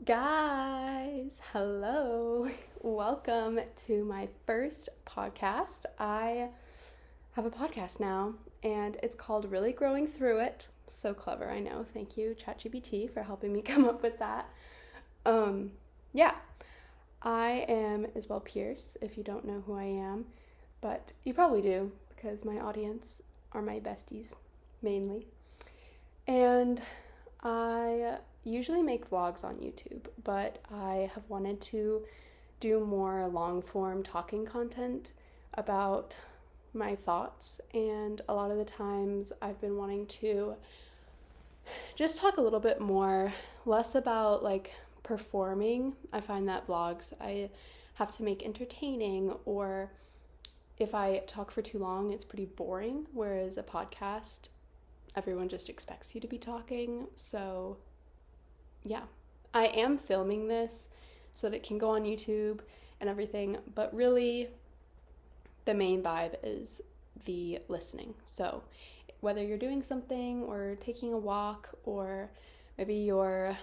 Guys, hello. Welcome to my first podcast. I have a podcast now, and it's called Really Growing Through It. So clever, I know. Thank you, ChatGPT, for helping me come up with that. Yeah, I am Isabel Pierce, if you don't know who I am, but you probably do, because my audience are my besties, mainly. And I usually make vlogs on YouTube, but I have wanted to do more long-form talking content about my thoughts, and a lot of the times I've been wanting to just talk a little bit more, less about like performing. I find that vlogs I have to make entertaining, or if I talk for too long, it's pretty boring, whereas a podcast, everyone just expects you to be talking. So yeah, I am filming this so that it can go on YouTube and everything, but really the main vibe is the listening. So whether you're doing something or taking a walk, or maybe you're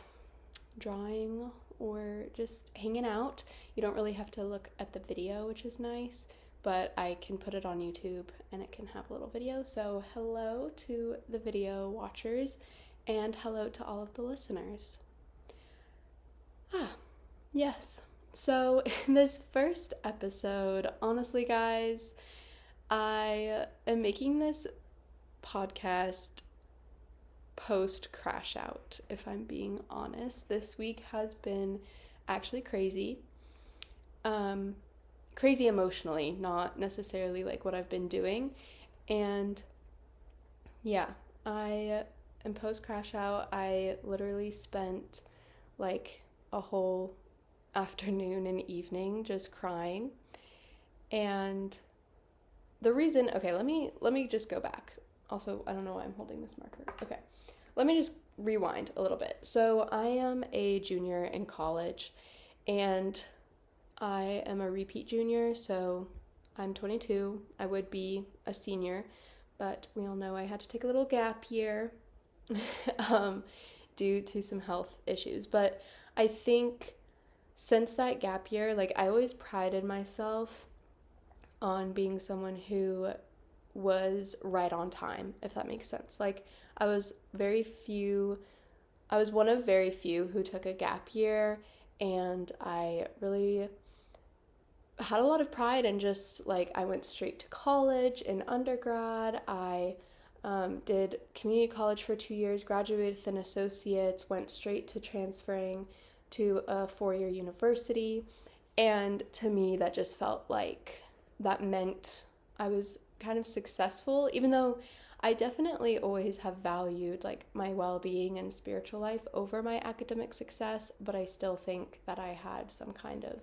drawing or just hanging out, you don't really have to look at the video, which is nice, but I can put it on YouTube and it can have a little video. So hello to the video watchers and hello to all of the listeners. Yes. So in this first episode, honestly guys, I am making this podcast post crash out, if I'm being honest. This week has been actually crazy. Crazy emotionally, not necessarily like what I've been doing. And yeah, I am post crash out. I literally spent like a whole afternoon and evening just crying. And the reason, okay, let me just go back. Also, I don't know why I'm holding this marker. Okay, let me just rewind a little bit. So I am a junior in college, and I am a repeat junior, so I'm 22. I would be a senior, but we all know I had to take a little gap year due to some health issues. But I think since that gap year, like, I always prided myself on being someone who was right on time, if that makes sense. Like, I was one of very few who took a gap year, and I really had a lot of pride in just, like, I went straight to college in undergrad. I did community college for 2 years, graduated with an associate's, went straight to transferring to a 4-year university. And to me, that just felt like that meant I was kind of successful, even though I definitely always have valued like my well-being and spiritual life over my academic success, but I still think that I had some kind of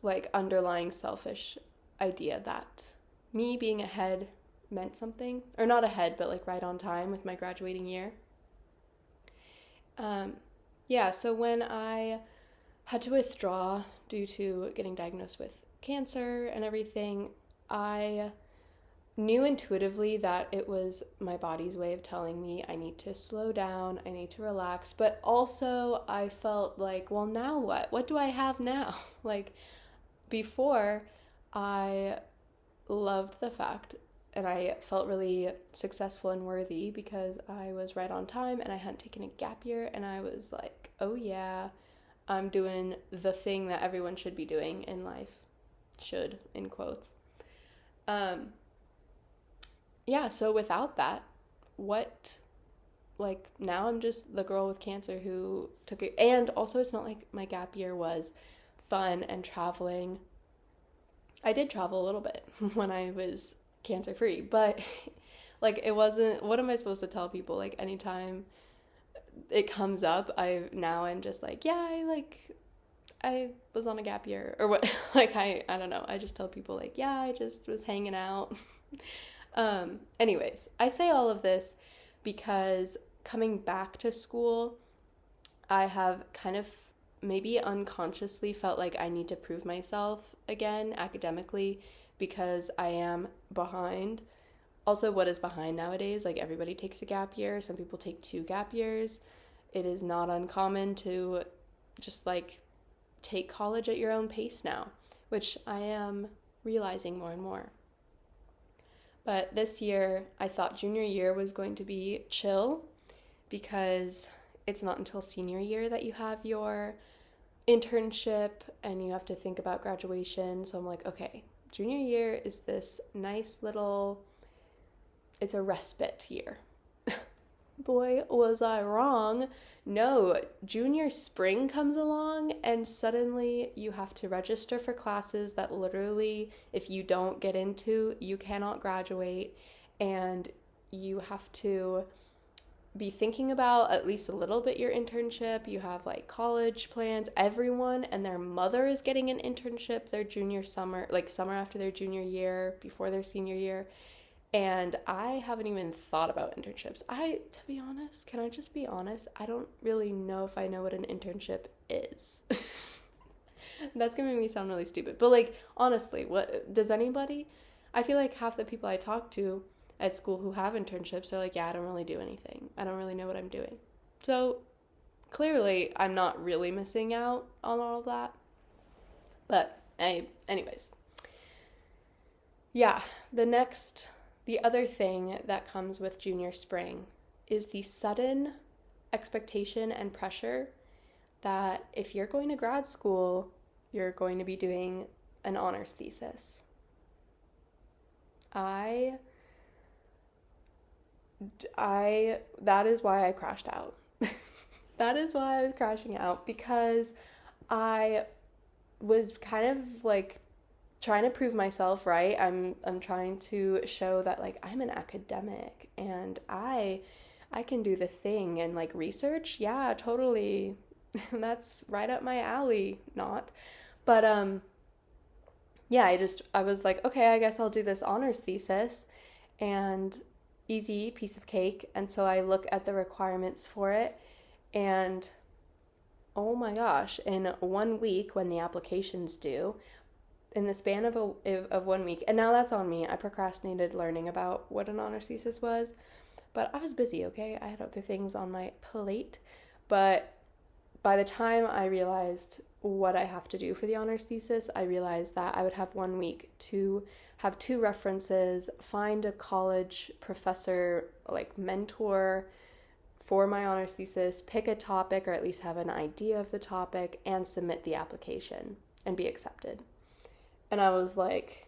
like underlying selfish idea that me being ahead meant something, or not ahead, but like right on time with my graduating year. So when I had to withdraw due to getting diagnosed with cancer and everything, I knew intuitively that it was my body's way of telling me I need to slow down, I need to relax, but also I felt like, well, now what? What do I have now? Like, before, I loved the fact, and I felt really successful and worthy because I was right on time and I hadn't taken a gap year, and I was like, oh yeah, I'm doing the thing that everyone should be doing in life. Should, in quotes. So without that, now I'm just the girl with cancer who took it. And also, it's not like my gap year was fun and traveling. I did travel a little bit when I was cancer free, but like, it wasn't, what am I supposed to tell people? Like, anytime it comes up, I'm just like, yeah, I was on a gap year, or what. Like, I don't know, I just tell people like, yeah, I just was hanging out. Anyways, I say all of this because coming back to school, I have kind of maybe unconsciously felt like I need to prove myself again academically because I am behind. Also, what is behind nowadays? Like, everybody takes a gap year. Some people take 2 gap years. it is not uncommon to just like take college at your own pace now, which I am realizing more and more. But this year, I thought junior year was going to be chill because it's not until senior year that you have your internship and you have to think about graduation. So I'm like, okay, junior year is this nice little, it's a respite year. Boy, was I wrong. No, junior spring comes along and suddenly you have to register for classes that literally, if you don't get into, you cannot graduate, and you have to be thinking about at least a little bit your internship. You have like college plans. Everyone and their mother is getting an internship their junior summer, like summer after their junior year, before their senior year. And I haven't even thought about internships. To be honest, can I just be honest? I don't really know if I know what an internship is. That's going to make me sound really stupid. But like, honestly, what does anybody? I feel like half the people I talk to at school who have internships are like, yeah, I don't really do anything. I don't really know what I'm doing. So clearly, I'm not really missing out on all of that. But anyways. Yeah, the other thing that comes with junior spring is the sudden expectation and pressure that if you're going to grad school, you're going to be doing an honors thesis. That is why I crashed out. That is why I was crashing out, because I was kind of like trying to prove myself, right? I'm trying to show that like I'm an academic and I can do the thing, and like research, yeah, totally. That's right up my alley. Not. But yeah, I was like, okay, I guess I'll do this honors thesis, and easy piece of cake. And so I look at the requirements for it, and oh my gosh, in 1 week when the application's due, in the span of 1 week, and now that's on me, I procrastinated learning about what an honors thesis was, but I was busy, okay? I had other things on my plate, but by the time I realized what I have to do for the honors thesis, I realized that I would have 1 week to have 2 references, find a college professor, like mentor for my honors thesis, pick a topic or at least have an idea of the topic, and submit the application and be accepted. And I was like,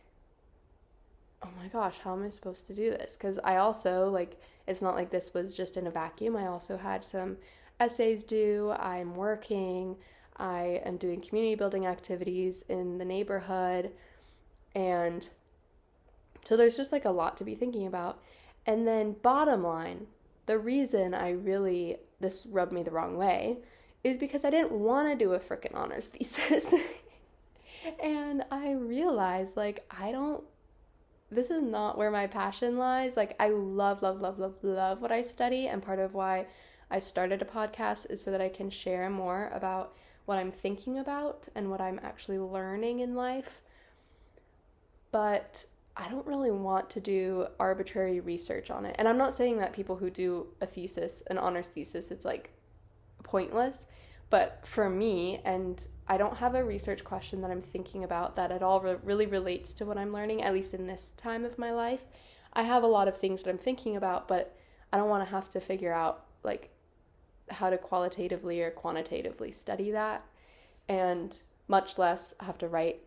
oh my gosh, how am I supposed to do this? Because I also, like, it's not like this was just in a vacuum. I also had some essays due. I'm working. I am doing community building activities in the neighborhood. And so there's just like a lot to be thinking about. And then bottom line, the reason this rubbed me the wrong way is because I didn't want to do a freaking honors thesis. And I realized, like, this is not where my passion lies. Like, I love, love, love, love, love what I study. And part of why I started a podcast is so that I can share more about what I'm thinking about and what I'm actually learning in life. But I don't really want to do arbitrary research on it. And I'm not saying that people who do an honors thesis, it's like pointless. But for me, and I don't have a research question that I'm thinking about that at all really relates to what I'm learning, at least in this time of my life. I have a lot of things that I'm thinking about, but I don't want to have to figure out like how to qualitatively or quantitatively study that, and much less have to write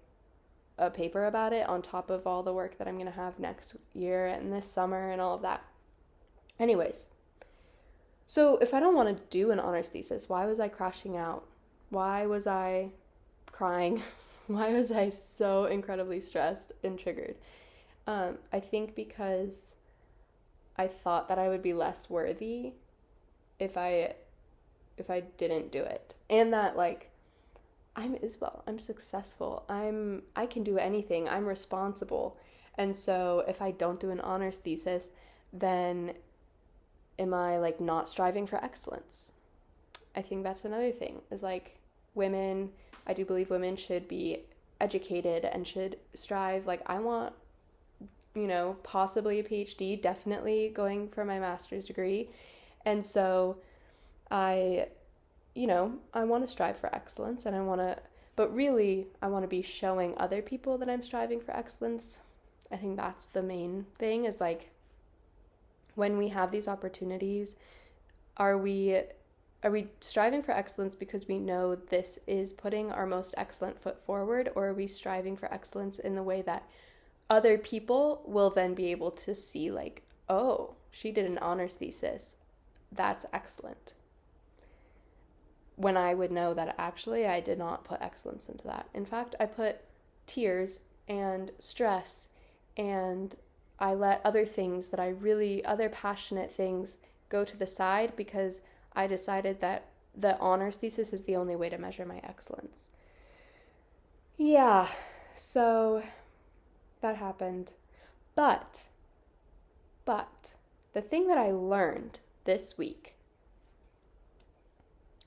a paper about it on top of all the work that I'm going to have next year and this summer and all of that. Anyways, so if I don't want to do an honors thesis, why was I crashing out? Why was I crying? Why was I so incredibly stressed and triggered? I think because I thought that I would be less worthy if I didn't do it. And that, like, I'm Isabel, I'm successful, I can do anything, I'm responsible. And so if I don't do an honors thesis, then am I like not striving for excellence? I think that's another thing, is like I do believe women should be educated and should strive. Like, I want, possibly a PhD, definitely going for my master's degree. And so I, I want to strive for excellence and but really I want to be showing other people that I'm striving for excellence. I think that's the main thing is like when we have these opportunities, are we striving for excellence because we know this is putting our most excellent foot forward, or are we striving for excellence in the way that other people will then be able to see like, oh, she did an honors thesis. That's excellent. When I would know that actually I did not put excellence into that. In fact, I put tears and stress, and I let other things that other passionate things go to the side because I decided that the honors thesis is the only way to measure my excellence. Yeah, so that happened. But the thing that I learned this week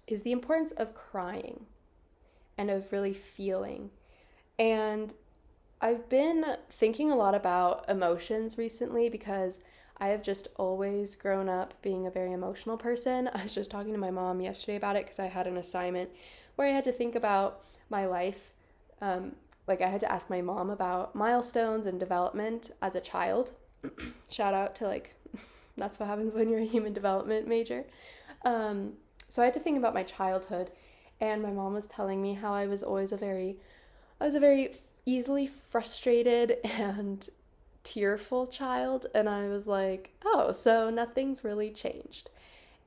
is the importance of crying and of really feeling. And I've been thinking a lot about emotions recently because I have just always grown up being a very emotional person. I was just talking to my mom yesterday about it because I had an assignment where I had to think about my life. I had to ask my mom about milestones and development as a child. Shout out to that's what happens when you're a human development major. So I had to think about my childhood, and my mom was telling me how I was a very easily frustrated and tearful child, and I was like, oh, so nothing's really changed.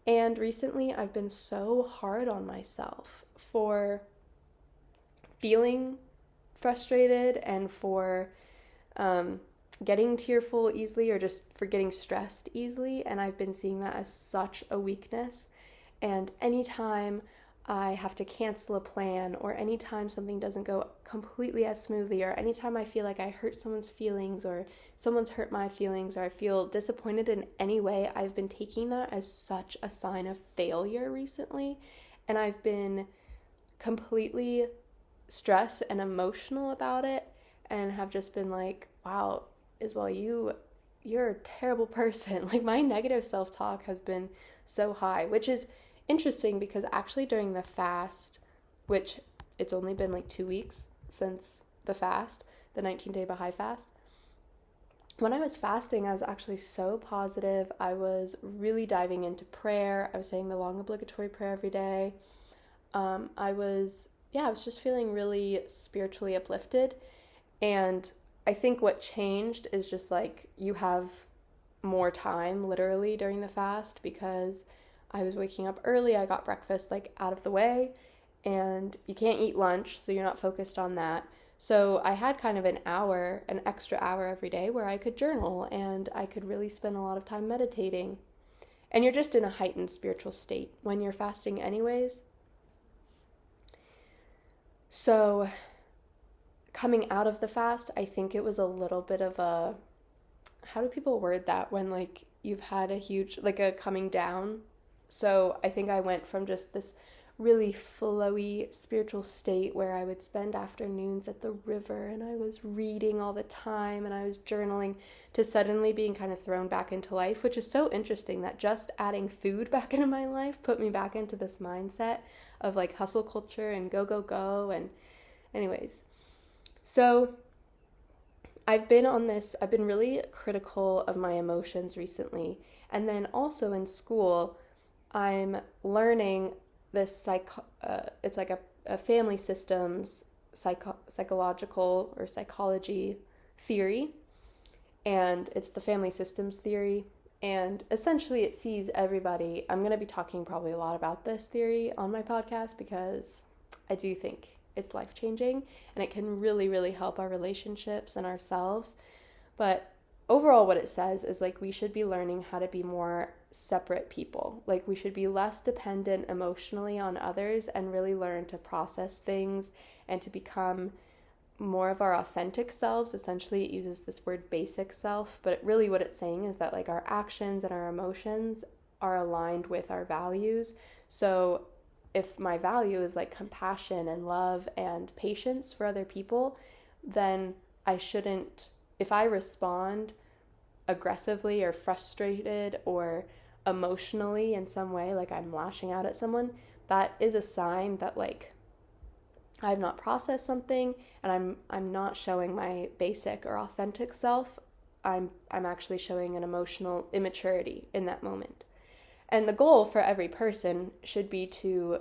And recently I've been so hard on myself for feeling frustrated and for getting tearful easily or just for getting stressed easily, and I've been seeing that as such a weakness. And anytime I have to cancel a plan, or anytime something doesn't go completely as smoothly, or anytime I feel like I hurt someone's feelings or someone's hurt my feelings, or I feel disappointed in any way, I've been taking that as such a sign of failure recently. And I've been completely stressed and emotional about it, and have just been like, wow, Isabel, you're a terrible person. Like, my negative self-talk has been so high, which is interesting because actually during the fast, which it's only been 2 weeks since the fast, the 19-day Baha'i fast, when I was fasting, I was actually so positive. I was really diving into prayer. I was saying the long obligatory prayer every day. I was just feeling really spiritually uplifted. And I think what changed is just you have more time literally during the fast because I was waking up early. I got breakfast out of the way, and you can't eat lunch, so you're not focused on that. So I had kind of an extra hour every day where I could journal, and I could really spend a lot of time meditating. And you're just in a heightened spiritual state when you're fasting anyways. So coming out of the fast, I think it was a little bit of a, how do people word that when you've had a huge, a coming down? So I think I went from just this really flowy spiritual state where I would spend afternoons at the river and I was reading all the time and I was journaling, to suddenly being kind of thrown back into life, which is so interesting that just adding food back into my life put me back into this mindset of hustle culture and go, go, go. And anyways, so I've been really critical of my emotions recently. And then also in school, I'm learning this it's a family systems psychological or psychology theory, and it's the family systems theory, and essentially it sees everybody. I'm going to be talking probably a lot about this theory on my podcast because I do think it's life-changing and it can really, really help our relationships and ourselves. But overall what it says is we should be learning how to be more separate people. We should be less dependent emotionally on others and really learn to process things and to become more of our authentic selves. Essentially, it uses this word basic self, but really what it's saying is that our actions and our emotions are aligned with our values. So if my value is compassion and love and patience for other people, then I shouldn't, if I respond aggressively or frustrated or emotionally in some way, like I'm lashing out at someone, that is a sign that like I've not processed something, and I'm not showing my basic or authentic self. I'm actually showing an emotional immaturity in that moment. And the goal for every person should be to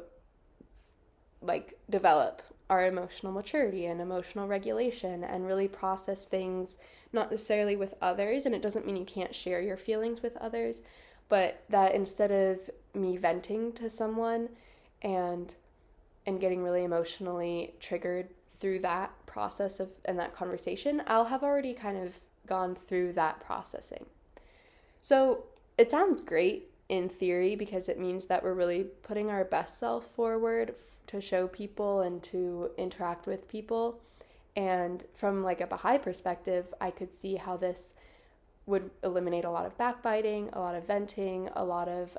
like develop our emotional maturity and emotional regulation and really process things, not necessarily with others, and it doesn't mean you can't share your feelings with others, but that instead of me venting to someone and getting really emotionally triggered through that process of and that conversation, I'll have already kind of gone through that processing. So it sounds great in theory because it means that we're really putting our best self forward to show people and to interact with people. And from like a Baha'i perspective, I could see how this would eliminate a lot of backbiting, a lot of venting, a lot of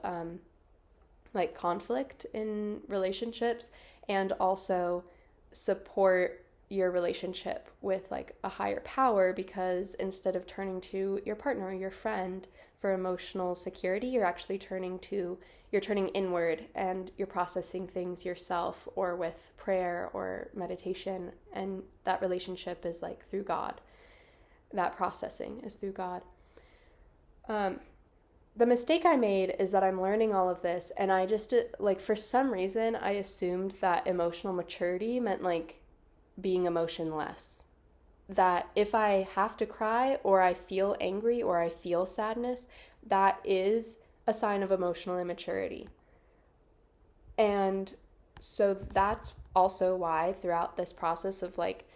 like conflict in relationships, and also support your relationship with like a higher power, because instead of turning to your partner or your friend for emotional security, you're turning inward and you're processing things yourself or with prayer or meditation, and that relationship is like through God. That processing is through God. The mistake I made is that I'm learning all of this, and I just, like, for some reason, I assumed that emotional maturity meant, like, being emotionless. That if I have to cry, or I feel angry, or I feel sadness, that is a sign of emotional immaturity. And so that's also why throughout this process of, like,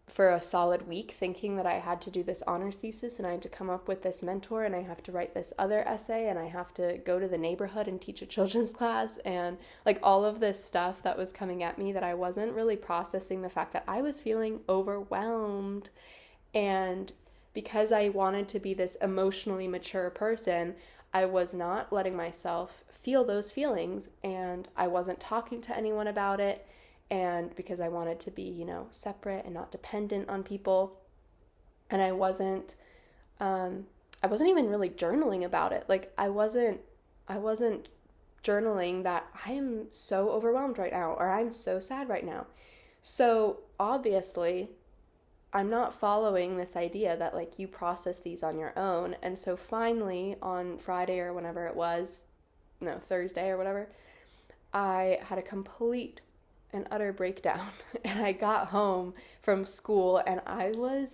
for a solid week thinking that I had to do this honors thesis and I had to come up with this mentor and I have to write this other essay and I have to go to the neighborhood and teach a children's class, and like all of this stuff that was coming at me, that I wasn't really processing the fact that I was feeling overwhelmed. And because I wanted to be this emotionally mature person, I was not letting myself feel those feelings, and I wasn't talking to anyone about it. And because I wanted to be, separate and not dependent on people. And I wasn't even really journaling about it. Like I wasn't journaling that I am so overwhelmed right now, or I'm so sad right now. So obviously I'm not following this idea that like you process these on your own. And so finally on Friday or whenever it was, Thursday or whatever, I had a complete an utter breakdown, and I got home from school and I was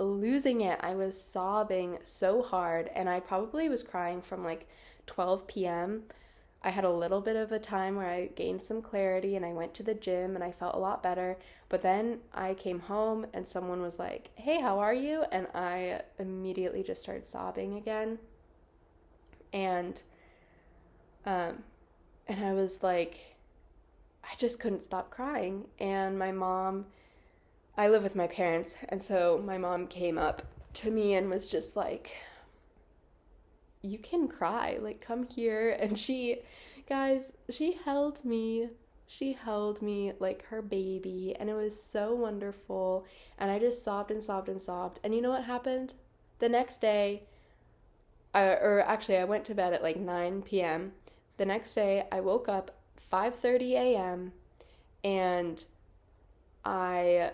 losing it. I was sobbing so hard, and I probably was crying from like 12 p.m. I had a little bit of a time where I gained some clarity and I went to the gym and I felt a lot better, but then I came home and someone was like, "Hey, how are you?" And I immediately just started sobbing again. And I was like, I just couldn't stop crying. And I live with my parents, and so my mom came up to me and was just like, "You can cry, like come here." And she held me. She held me like her baby, and it was so wonderful. And I just sobbed and sobbed and sobbed. And you know what happened? The next day, I went to bed at like 9 p.m. The next day, I woke up 5:30 a.m. and I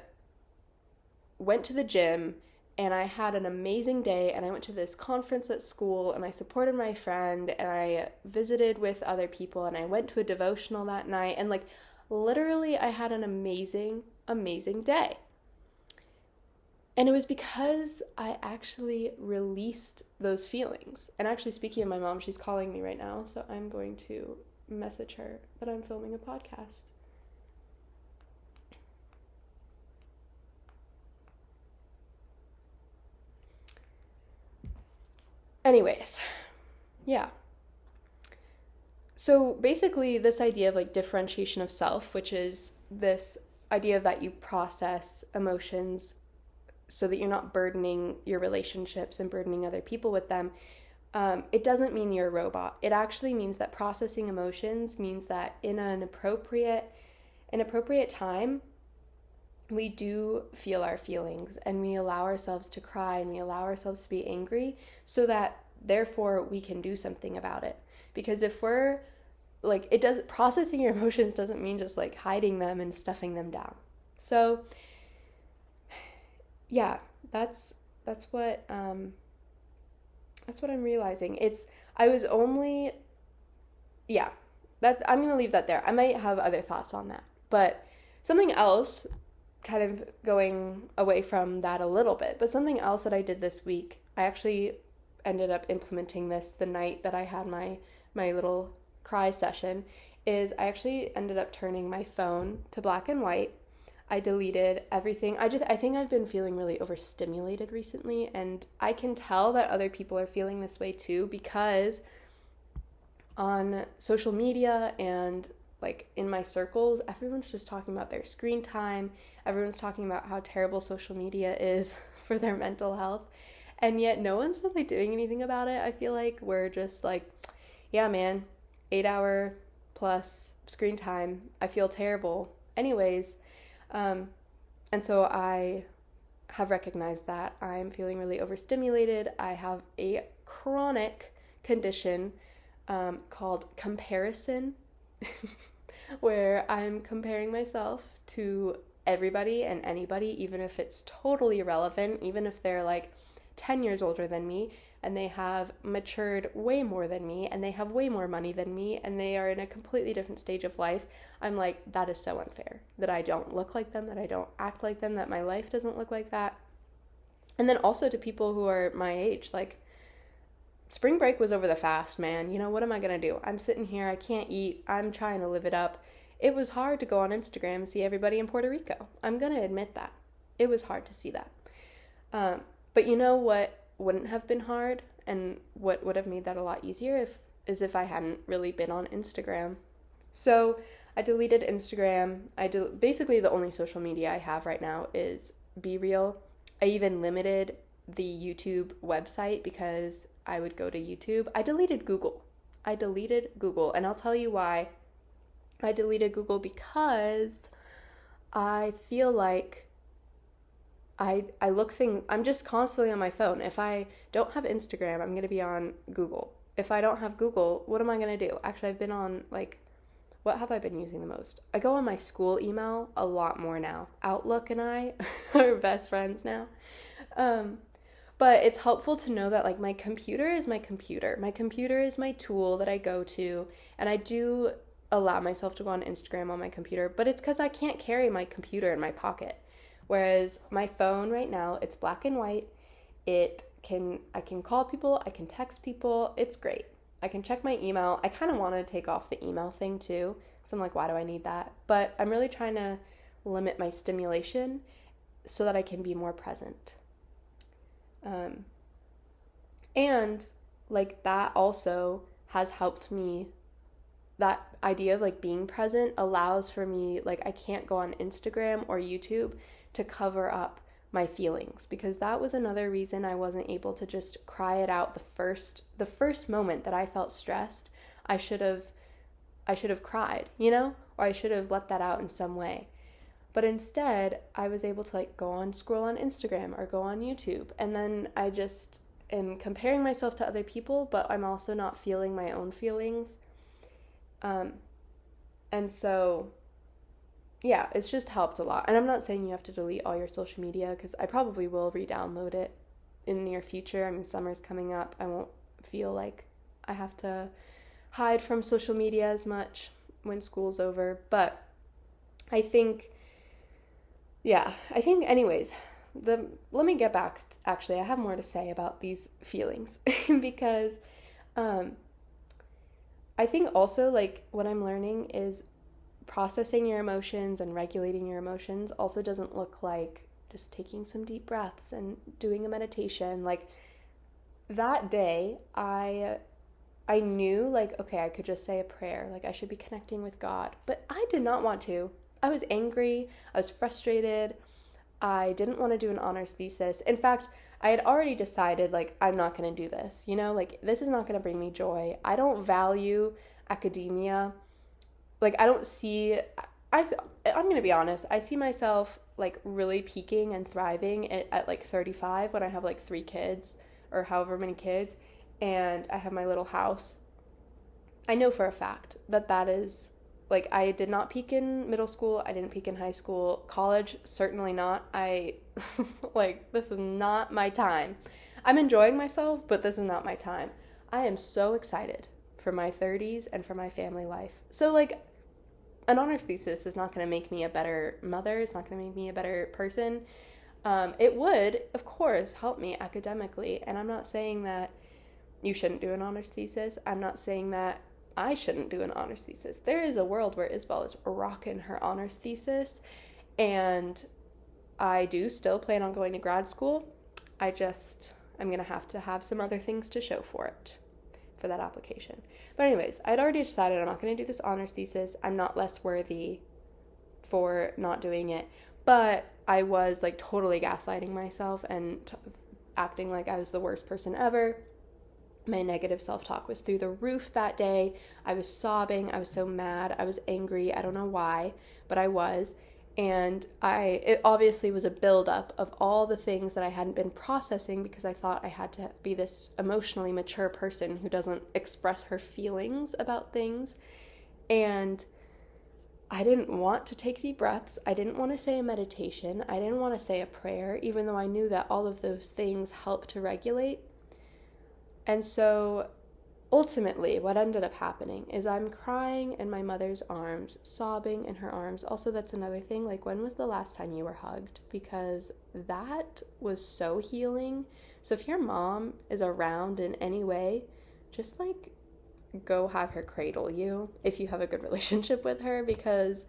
went to the gym, and I had an amazing day, and I went to this conference at school, and I supported my friend, and I visited with other people, and I went to a devotional that night, and like literally I had an amazing, amazing day. And it was because I actually released those feelings. And actually, speaking of my mom, she's calling me right now, so I'm going to message her that I'm filming a podcast. Anyways, yeah. So basically this idea of like differentiation of self, which is this idea that you process emotions so that you're not burdening your relationships and burdening other people with them, it doesn't mean you're a robot. It actually means that processing emotions means that in an appropriate time, we do feel our feelings and we allow ourselves to cry and we allow ourselves to be angry, so that therefore we can do something about it. Because if we're like, processing your emotions doesn't mean just like hiding them and stuffing them down. So yeah, that's what I'm realizing. I'm going to leave that there. I might have other thoughts on that. But something else, kind of going away from that a little bit, but something else that I did this week, I actually ended up implementing this the night that I had my little cry session, is I actually ended up turning my phone to black and white. I deleted everything. I think I've been feeling really overstimulated recently, and I can tell that other people are feeling this way too, because on social media and like in my circles, everyone's just talking about their screen time. Everyone's talking about how terrible social media is for their mental health, and yet no one's really doing anything about it. I feel like we're just like, yeah, man, 8-hour plus screen time. I feel terrible. Anyways, and so I have recognized that I'm feeling really overstimulated. I have a chronic condition called comparison, where I'm comparing myself to everybody and anybody, even if it's totally irrelevant, even if they're like 10 years older than me, and they have matured way more than me, and they have way more money than me, and they are in a completely different stage of life. I'm like, that is so unfair, that I don't look like them, that I don't act like them, that my life doesn't look like that. And then also to people who are my age, like, spring break was over the fast, man. You know, what am I going to do? I'm sitting here, I can't eat, I'm trying to live it up. It was hard to go on Instagram and see everybody in Puerto Rico. I'm going to admit that. It was hard to see that. But you know what wouldn't have been hard, and what would have made that a lot easier if I hadn't really been on Instagram. So I deleted Instagram. Basically the only social media I have right now is Be Real. I even limited the YouTube website because I would go to YouTube. I deleted Google, and I'll tell you why. I deleted Google because I feel like I'm just constantly on my phone. If I don't have Instagram, I'm going to be on Google. If I don't have Google, what am I going to do? Actually, I've been on, like, what have I been using the most? I go on my school email a lot more now. Outlook and I are best friends now. But it's helpful to know that, like, my computer is my computer. My computer is my tool that I go to, and I do allow myself to go on Instagram on my computer, but it's because I can't carry my computer in my pocket. Whereas my phone right now, it's black and white. I can call people, I can text people, it's great. I can check my email. I kind of want to take off the email thing too, because I'm like, why do I need that? But I'm really trying to limit my stimulation so that I can be more present. And like that also has helped me. That idea of like being present allows for me, like, I can't go on Instagram or YouTube to cover up my feelings, because that was another reason I wasn't able to just cry it out the first moment that I felt stressed. I should have cried, you know, or I should have let that out in some way. But instead, I was able to like scroll on Instagram or go on YouTube, and then I just am comparing myself to other people, but I'm also not feeling my own feelings. And so, yeah, it's just helped a lot. And I'm not saying you have to delete all your social media, because I probably will re-download it in the near future. I mean, summer's coming up. I won't feel like I have to hide from social media as much when school's over. But I think anyways, let me get back. Actually, I have more to say about these feelings because I think also, like, what I'm learning is processing your emotions and regulating your emotions also doesn't look like just taking some deep breaths and doing a meditation. Like, that day, I knew, like, okay, I could just say a prayer. Like, I should be connecting with God. But I did not want to. I was angry. I was frustrated. I didn't want to do an honors thesis. In fact, I had already decided, like, I'm not going to do this, you know, like, this is not going to bring me joy. I don't value academia. Like, I'm going to be honest, I see myself, like, really peaking and thriving at like 35 when I have, like, 3 kids or however many kids. and I have my little house, I know for a fact that that is, like, I did not peak in middle school. I didn't peak in high school. College, certainly not. Like, this is not my time. I'm enjoying myself, but this is not my time. I am so excited for my 30s and for my family life. So, like, an honors thesis is not going to make me a better mother. It's not going to make me a better person. It would, of course, help me academically. And I'm not saying that you shouldn't do an honors thesis. I'm not saying that I shouldn't do an honors thesis. There is a world where Isabel is rocking her honors thesis, and I do still plan on going to grad school. I'm going to have some other things to show for it, for that application. But anyways, I'd already decided I'm not going to do this honors thesis. I'm not less worthy for not doing it. But I was like totally gaslighting myself and acting like I was the worst person ever. My negative self-talk was through the roof that day. I was sobbing. I was so mad. I was angry. I don't know why, but I was. And it obviously was a buildup of all the things that I hadn't been processing because I thought I had to be this emotionally mature person who doesn't express her feelings about things. And I didn't want to take deep breaths. I didn't want to say a meditation. I didn't want to say a prayer, even though I knew that all of those things help to regulate. And so ultimately, what ended up happening is I'm crying in my mother's arms, sobbing in her arms. Also, that's another thing. Like, when was the last time you were hugged? Because that was so healing. So if your mom is around in any way, just like go have her cradle you if you have a good relationship with her, because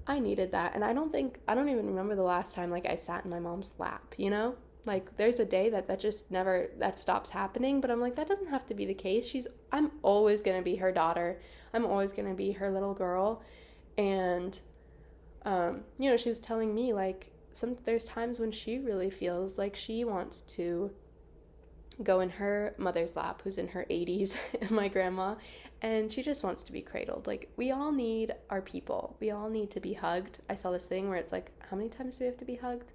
I needed that. And I don't even remember the last time like I sat in my mom's lap, you know? Like, there's a day that just never, that stops happening, but I'm like, that doesn't have to be the case. I'm always going to be her daughter. I'm always going to be her little girl. And, she was telling me, like, there's times when she really feels like she wants to go in her mother's lap, who's in her 80s, my grandma, and she just wants to be cradled. Like, we all need our people. We all need to be hugged. I saw this thing where it's like, how many times do we have to be hugged?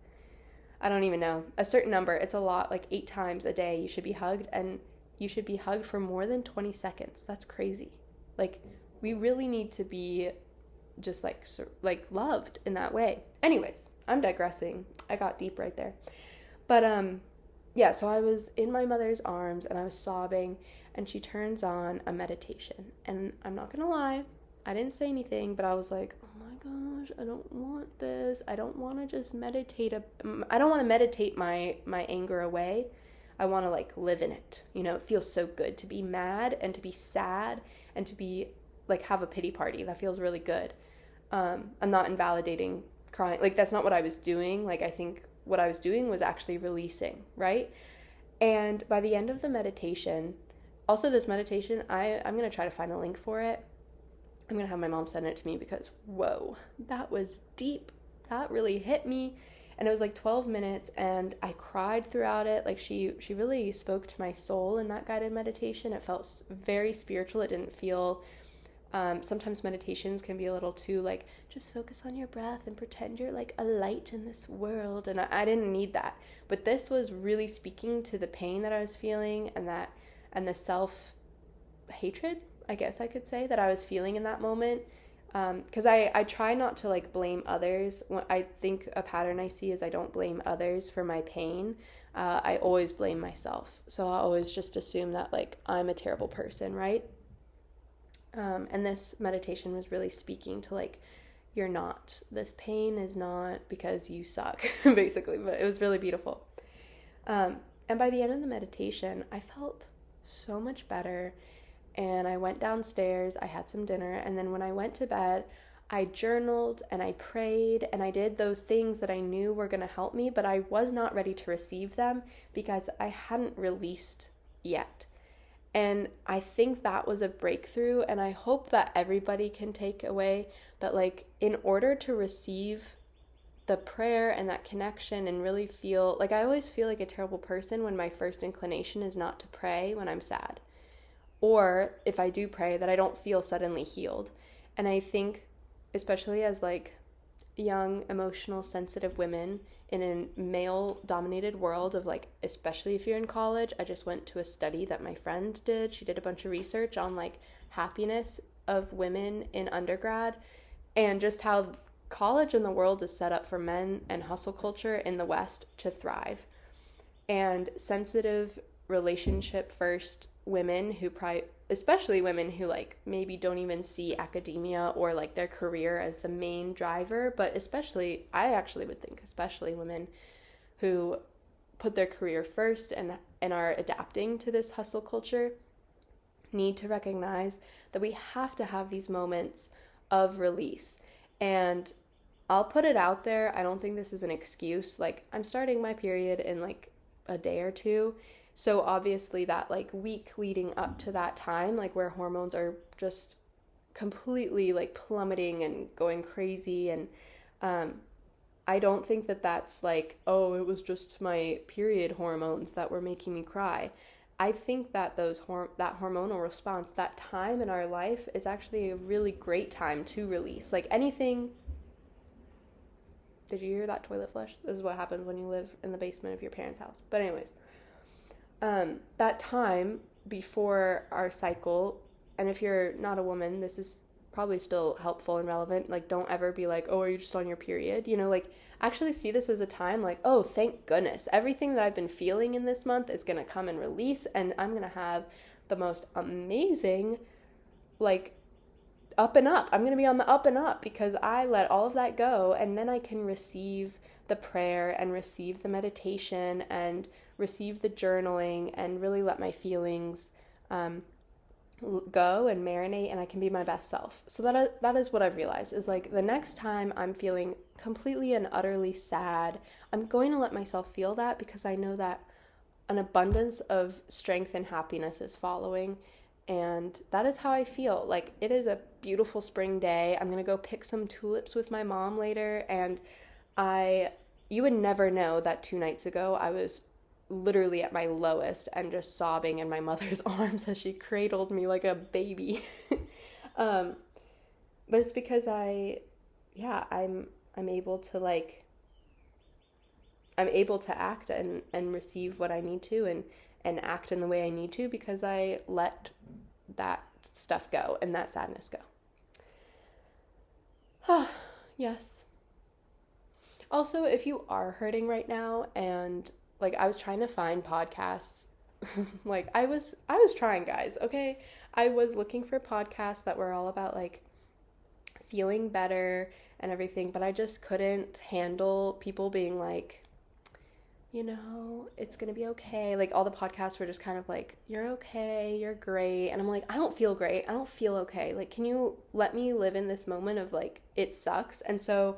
I don't even know. A certain number. It's a lot. Like 8 times a day you should be hugged, and you should be hugged for more than 20 seconds. That's crazy. Like, we really need to be just like loved in that way. Anyways, I'm digressing. I got deep right there. But yeah, so I was in my mother's arms and I was sobbing, and she turns on a meditation. And I'm not going to lie, I didn't say anything, but I was like, oh my gosh, I don't want this. I don't want to just meditate. I don't want to meditate my anger away. I want to like live in it. You know, it feels so good to be mad and to be sad and to be like have a pity party. That feels really good. I'm not invalidating crying. Like, that's not what I was doing. Like, I think what I was doing was actually releasing, right? And by the end of the meditation, also this meditation, I'm going to try to find a link for it. I'm going to have my mom send it to me because, whoa, that was deep. That really hit me. And it was like 12 minutes and I cried throughout it. Like, she really spoke to my soul in that guided meditation. It felt very spiritual. It didn't feel, sometimes meditations can be a little too like, just focus on your breath and pretend you're like a light in this world. And I didn't need that. But this was really speaking to the pain that I was feeling and the self-hatred, I guess I could say, that I was feeling in that moment. Because I try not to like blame others. I think a pattern I see is I don't blame others for my pain. I always blame myself. So I always just assume that like I'm a terrible person, right? And this meditation was really speaking to like, you're not. This pain is not because you suck, basically. But it was really beautiful. And by the end of the meditation, I felt so much better. And I went downstairs, I had some dinner, and then when I went to bed, I journaled and I prayed and I did those things that I knew were going to help me, but I was not ready to receive them because I hadn't released yet. And I think that was a breakthrough, and I hope that everybody can take away that, like, in order to receive the prayer and that connection and really feel, like, I always feel like a terrible person when my first inclination is not to pray when I'm sad. Or if I do pray, that I don't feel suddenly healed. And I think, especially as like young, emotional, sensitive women in a male dominated world of like, especially if you're in college. I just went to a study that my friend did. She did a bunch of research on like happiness of women in undergrad and just how college and the world is set up for men and hustle culture in the West to thrive. And sensitive, relationship first women who especially women who like maybe don't even see academia or like their career as the main driver, but especially, I actually would think especially women who put their career first and are adapting to this hustle culture need to recognize that we have to have these moments of release. And I'll put it out there, I don't think this is an excuse. Like, I'm starting my period in like a day or two. So obviously that like week leading up to that time, like where hormones are just completely like plummeting and going crazy. And I don't think that that's like, oh, it was just my period hormones that were making me cry. I think that that hormonal response, that time in our life is actually a really great time to release. Like anything. Did you hear that toilet flush? This is what happens when you live in the basement of your parents' house. But anyways, that time before our cycle, and if you're not a woman, this is probably still helpful and relevant. Like, don't ever be like, oh, are you just on your period? You know, like, actually see this as a time like, oh, thank goodness. Everything that I've been feeling in this month is going to come and release, and I'm going to have the most amazing, like, up and up. I'm going to be on the up and up because I let all of that go, and then I can receive the prayer and receive the meditation and receive the journaling and really let my feelings go and marinate, and I can be my best self. So that is what I've realized is like the next time I'm feeling completely and utterly sad, I'm going to let myself feel that because I know that an abundance of strength and happiness is following. And that is how I feel. Like, it is a beautiful spring day. I'm going to go pick some tulips with my mom later. And you would never know that 2 nights ago I was literally at my lowest and just sobbing in my mother's arms as she cradled me like a baby. But it's because I'm able to I'm able to act and receive what I need to and act in the way I need to because I let that stuff go and that sadness go. Yes. Also, if you are hurting right now and like I was trying to find podcasts, like I was trying, guys, okay? I was looking for podcasts that were all about like feeling better and everything, but I just couldn't handle people being like, you know, it's going to be okay. Like all the podcasts were just kind of like, you're okay, you're great. And I'm like, I don't feel great. I don't feel okay. Like, can you let me live in this moment of like, it sucks? And so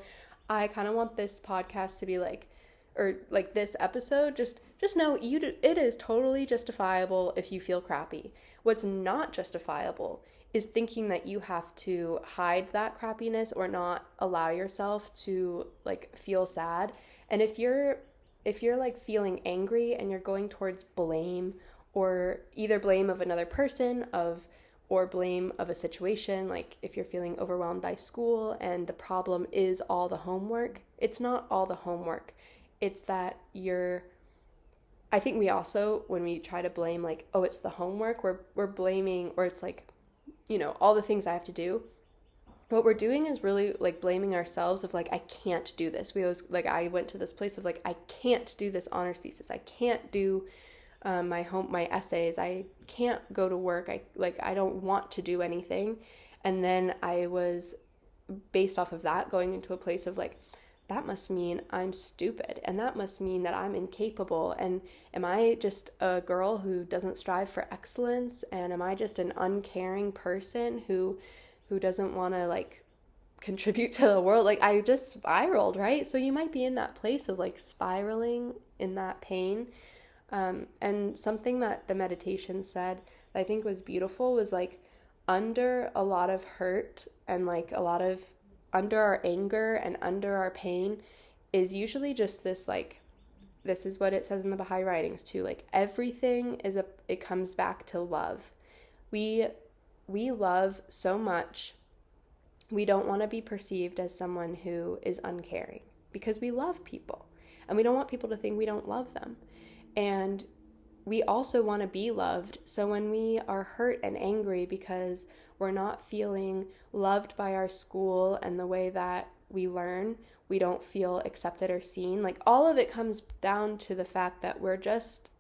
I kind of want this podcast to be like, or like this episode, just know it is totally justifiable if you feel crappy. What's not justifiable is thinking that you have to hide that crappiness or not allow yourself to like feel sad. And if you're like feeling angry and you're going towards blame, or either blame of another person or blame of a situation, like if you're feeling overwhelmed by school and the problem is all the homework, it's not all the homework. It's that I think we also, when we try to blame like, oh, it's the homework, we're blaming, or it's like, you know, all the things I have to do. What we're doing is really like blaming ourselves of like, I can't do this. We always like, I went to this place of like, I can't do this honors thesis. I can't do my essays. I can't go to work. I don't want to do anything. And then I was based off of that going into a place of like, that must mean I'm stupid, and that must mean that I'm incapable, and am I just a girl who doesn't strive for excellence, and am I just an uncaring person who doesn't want to like contribute to the world? Like I just spiraled, right? So you might be in that place of like spiraling in that pain. And something that the meditation said that I think was beautiful was like, under a lot of hurt and like under our anger and under our pain is usually just this, like, this is what it says in the Baha'i writings too, like everything it comes back to love. We love so much We don't want to be perceived as someone who is uncaring, because we love people and we don't want people to think we don't love them. And we also want to be loved. So when we are hurt and angry because we're not feeling loved by our school and the way that we learn, we don't feel accepted or seen, like all of it comes down to the fact that we just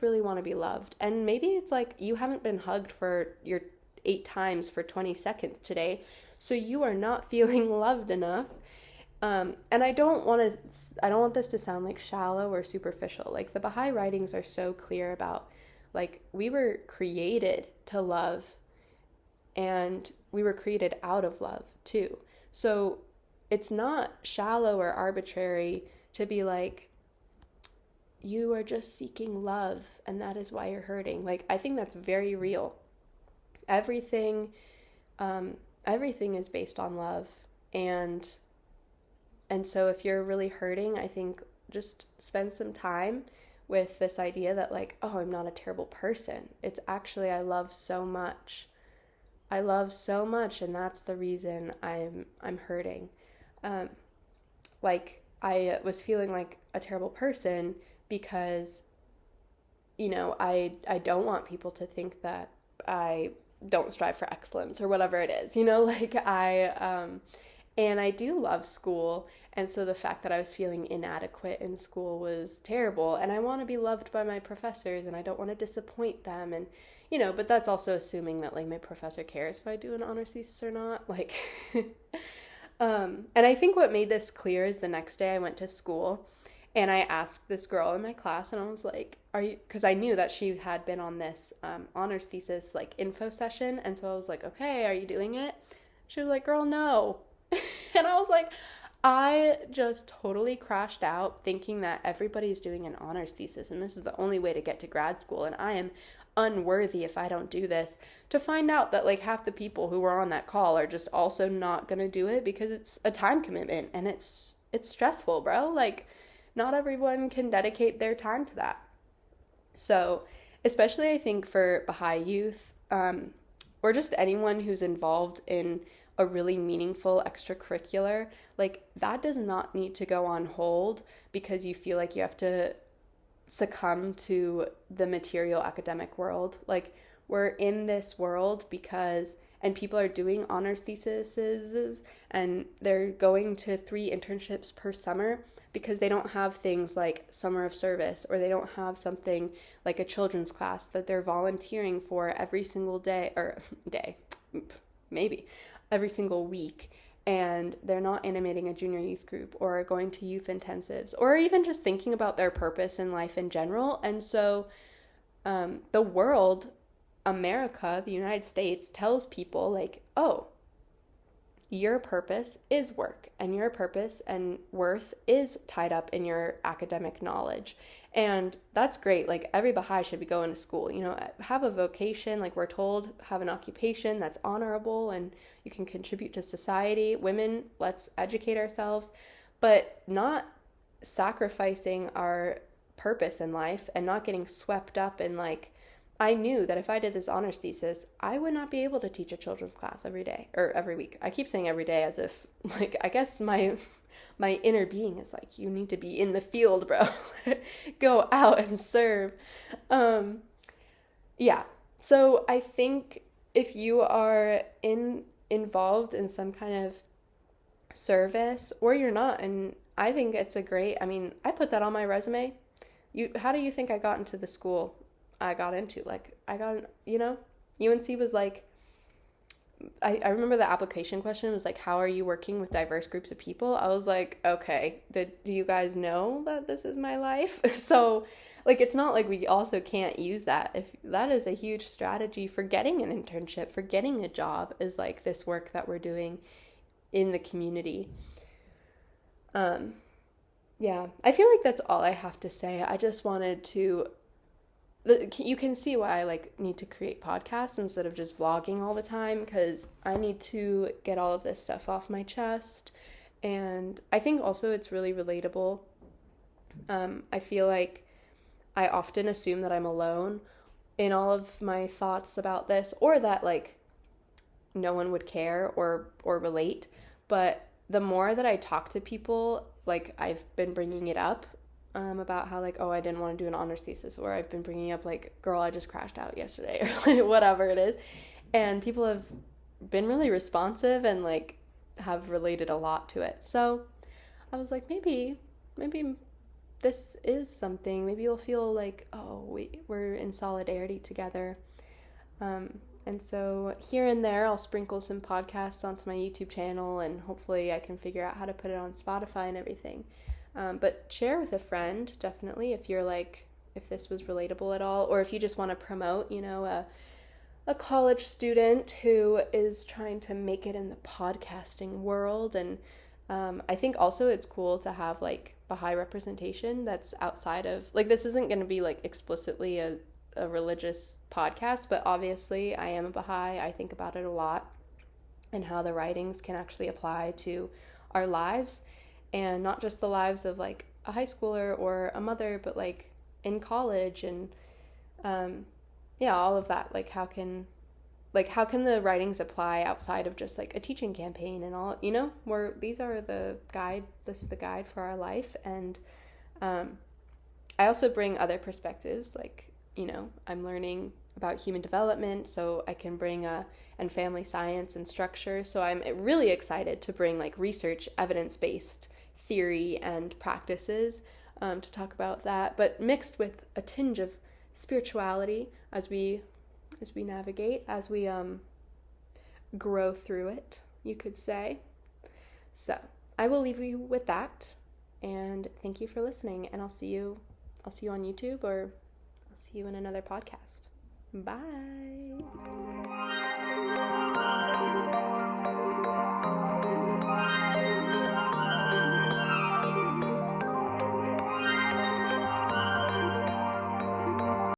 really want to be loved. And maybe it's like you haven't been hugged for your 8 times for 20 seconds today, so you are not feeling loved enough. And I don't want this to sound like shallow or superficial. Like the Baha'i writings are so clear about, like, we were created to love and we were created out of love too. So it's not shallow or arbitrary to be like, you are just seeking love and that is why you're hurting. Like, I think that's very real. Everything is based on love. And so if you're really hurting, I think just spend some time with this idea that, like, oh, I'm not a terrible person. It's actually, I love so much. And that's the reason I'm hurting. Like, I was feeling like a terrible person because, you know, I don't want people to think that I don't strive for excellence or whatever it is, you know, like and I do love school. And so the fact that I was feeling inadequate in school was terrible. And I want to be loved by my professors and I don't want to disappoint them. And, you know, but that's also assuming that, like, my professor cares if I do an honors thesis or not. Like, and I think what made this clear is the next day I went to school and I asked this girl in my class and I was like, are you, because I knew that she had been on this honors thesis, like, info session. And so I was like, okay, are you doing it? She was like, girl, no. And I was like, I just totally crashed out thinking that everybody's doing an honors thesis and this is the only way to get to grad school and I am unworthy if I don't do this, to find out that, like, half the people who were on that call are just also not going to do it because it's a time commitment and it's stressful, bro. Like, not everyone can dedicate their time to that. So, especially I think for Baha'i youth, or just anyone who's involved in a really meaningful extracurricular, like, that does not need to go on hold because you feel like you have to succumb to the material academic world. Like, we're in this world because, and people are doing honors theses and they're going to 3 internships per summer because they don't have things like summer of service, or they don't have something like a children's class that they're volunteering for every single day, or maybe every single week, and they're not animating a junior youth group or going to youth intensives or even just thinking about their purpose in life in general. And so the world, America, the United States, tells people, like, oh, your purpose is work and your purpose and worth is tied up in your academic knowledge. And that's great. Like, every Baha'i should be going to school, you know, have a vocation, like we're told, have an occupation that's honorable and you can contribute to society. Women, let's educate ourselves, but not sacrificing our purpose in life and not getting swept up in, like, I knew that if I did this honors thesis, I would not be able to teach a children's class every day or every week. I keep saying every day as if, like, I guess my inner being is like, you need to be in the field, bro. Go out and serve. Yeah. So I think if you are involved in some kind of service, or you're not, and I think it's I mean, I put that on my resume. How do you think I got into the school I got into? Like, you know, UNC was like, I remember the application question was like, how are you working with diverse groups of people? I was like, okay, do you guys know that this is my life? So, like, it's not like we also can't use that. If that is a huge strategy for getting an internship, for getting a job, is like this work that we're doing in the community. Yeah, I feel like that's all I have to say. I just wanted to, you can see why I, like, need to create podcasts instead of just vlogging all the time, because I need to get all of this stuff off my chest. And I think also it's really relatable. I feel like I often assume that I'm alone in all of my thoughts about this, or that, like, no one would care or relate. But the more that I talk to people, like I've been bringing it up about how like, oh, I didn't want to do an honors thesis, or I've been bringing up like, girl, I just crashed out yesterday, or like whatever it is. And people have been really responsive and like have related a lot to it. So I was like, maybe this is something. Maybe you'll feel like, oh, we're in solidarity together. And so here and there, I'll sprinkle some podcasts onto my YouTube channel, and hopefully I can figure out how to put it on Spotify and everything. But share with a friend, definitely, if you're like, if this was relatable at all, or if you just want to promote, a college student who is trying to make it in the podcasting world. And I think also it's cool to have like Baha'i representation that's outside of, like, this isn't going to be like explicitly a religious podcast, but obviously I am a Baha'i. I think about it a lot and how the writings can actually apply to our lives, and not just the lives of like a high schooler or a mother, but like in college and all of that. Like how can the writings apply outside of just like a teaching campaign and all, where these are the guide, this is the guide for our life. And I also bring other perspectives, like, I'm learning about human development, so I can bring and family science and structure. So I'm really excited to bring like research, evidence-based theory and practices to talk about that, but mixed with a tinge of spirituality as we navigate, as we grow through it, you could say. So I will leave you with that, and thank you for listening, and I'll see you on YouTube, or I'll see you in another podcast. Bye.